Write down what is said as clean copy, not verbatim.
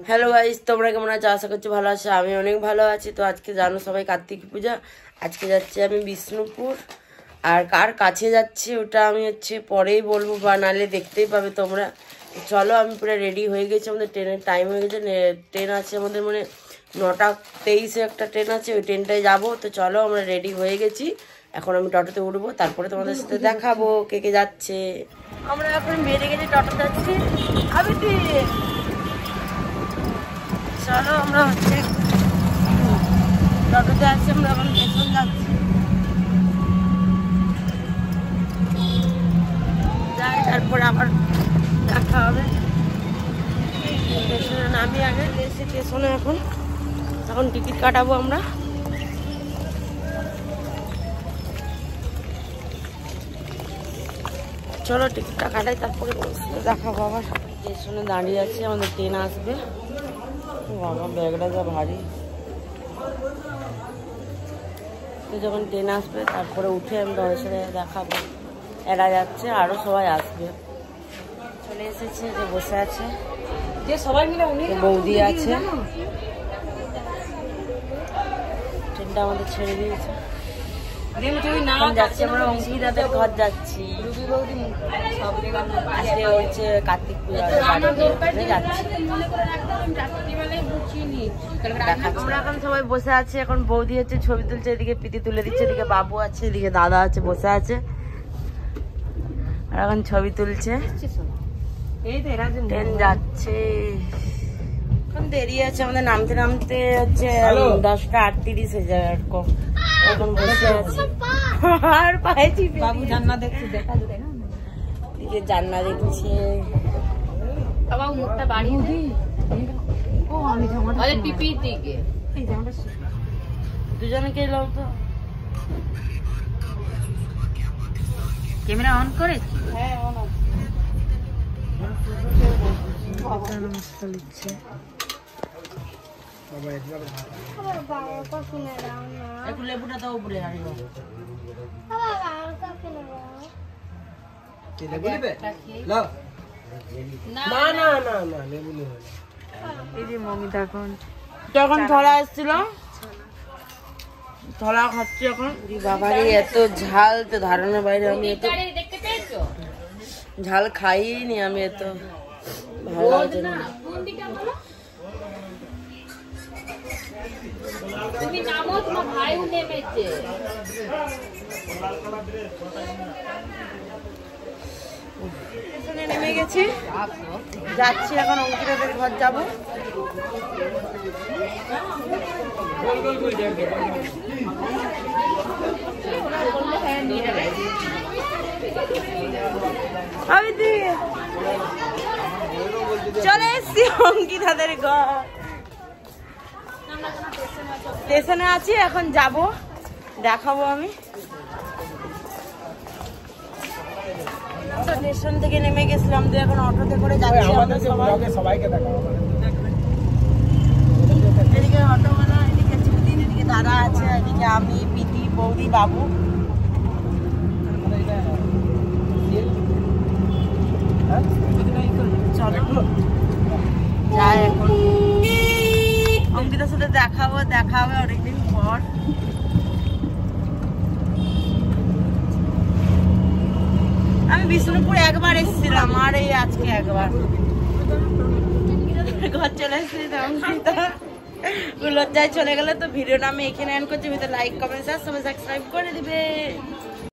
Hello guys, তোমরা কেমন আছো? আশা করছি ভালো আছো। আমি অনেক ভালো আছি। তো আজকে জানো সবাই কার্তিক পূজা, আজকে যাচ্ছি আমি বিষ্ণুপুর। আর কার কাছে যাচ্ছি ওটা আমি পরেই বলবো, বা নাহলে দেখতেই পাবে তোমরা। চলো, আমি পুরো রেডি হয়ে গেছি। আমাদের ট্রেনের টাইম হয়ে গেছে, ট্রেন আছে আমাদের 9:23-এ একটা ট্রেন আছে, ওই ট্রেনটায় যাবো। তো চলো, আমরা রেডি হয়ে গেছি। এখন আমি টোটোতে উঠবো, তারপরে তোমাদের সাথে দেখাবো কে কে যাচ্ছে। আমরা এখন বেরিয়ে গেছি, টোটো যাচ্ছি। চলো, আমরা টোটোতে আছি, আমরা এখন স্টেশন যাচ্ছি। যাই, তারপরে আবার দেখা হবে। স্টেশনে নামি, আগে এসে স্টেশনে এখন টিকিট কাটাবো আমরা। চলো টিকিটটা কাটাই, তারপরে দেখাবো। আবার স্টেশনে দাঁড়িয়ে আছি, আমাদের ট্রেন আসবে। বাবা, ব্যাগটা যা ভারী। তো যখন ট্রেন আসবে তারপরে উঠে আমি তোমাদের সাথে দেখাবো। এরা যাচ্ছে, আরো সবাই আসবে। চলে এসেছে, যে বসে আছে, যে সবাই মিলে বৌদি আছে। ট্রেনটা আমাদের ছেড়ে দিয়েছে, যাচ্ছি আমরা অঙ্কিতাদের ঘর যাচ্ছি। আজকে হচ্ছে কার্তিক পূজা, যাচ্ছি। আমরা এখন সবাই বসে আছি, এখন বৌদি হচ্ছে ছবি তুলছে, এদিকে পিতি তুলে দিচ্ছে, এদিকে বাবু আছে, এদিকে দাদা আছে, বসে আছে। আর এখন ছবি তুলছে। ট্রেন যাচ্ছে, এখন দেরি আছে আমাদের নামতে নামতে, হচ্ছে 10:38 হয়ে যায় এরকম। এখন বসে আছি, আর পাইছি বাবু জান্না দেখছে, দিকে জান্না দেখছে। বাবা মুখটা বাড়িয়ে দি। ও আমি জামাটা আরে পিপি দিকে এই জামাটা দুজনকে লাও তো। ক্যামেরা অন করে? হ্যাঁ, অন আছে। বাবা নমস্কার লিখছে। বাবা একবার বাবা কফি না দাও না, একটু লেবুটা দাও উপরে আনিও। বাবা কফি না দাও, কি লেবু নেবে? নাও। না না না না, লেবু নেবে। এই যে মমি তখন থলা এসেছিল, থলা খাচ্ছি এখন। বাবারে এত ঝাল, তো ধারণার বাইরে। আমি এত ঝাল খাইনি, আমি এত ভালো লাগছে না। নেমে গেছি, যাচ্ছি এখন অঙ্কিতাদের ঘর যাবো। চলে এসছি অঙ্কিতাদের ঘর, স্টেশনে আছি, এখন যাব, দেখাবো আমি। স্টেশন থেকে নেমে গেছিলাম, তো এখন অটোতে করে যাচ্ছি সবাইকে দেখাবো। এদিকে অটোওয়ালা, এদিকে চুদিন, এদিকে দাদা আছে, এদিকে আমি, পিটি, বৌদি, বাবু। চলো যাই, এখন অঙ্কিতার সাথে দেখা হবে অনেকদিন পর। আমি বিষ্ণুপুর একবার এসেছিলাম, আর এই আজকে একবার ঘর চলে এসেছি। লজ্জায় চলে গেলে। তো ভিডিওটা আমি এখানে এন্ড করছি। লাইক, কমেন্ট, সাবস্ক্রাইব করে দিবে।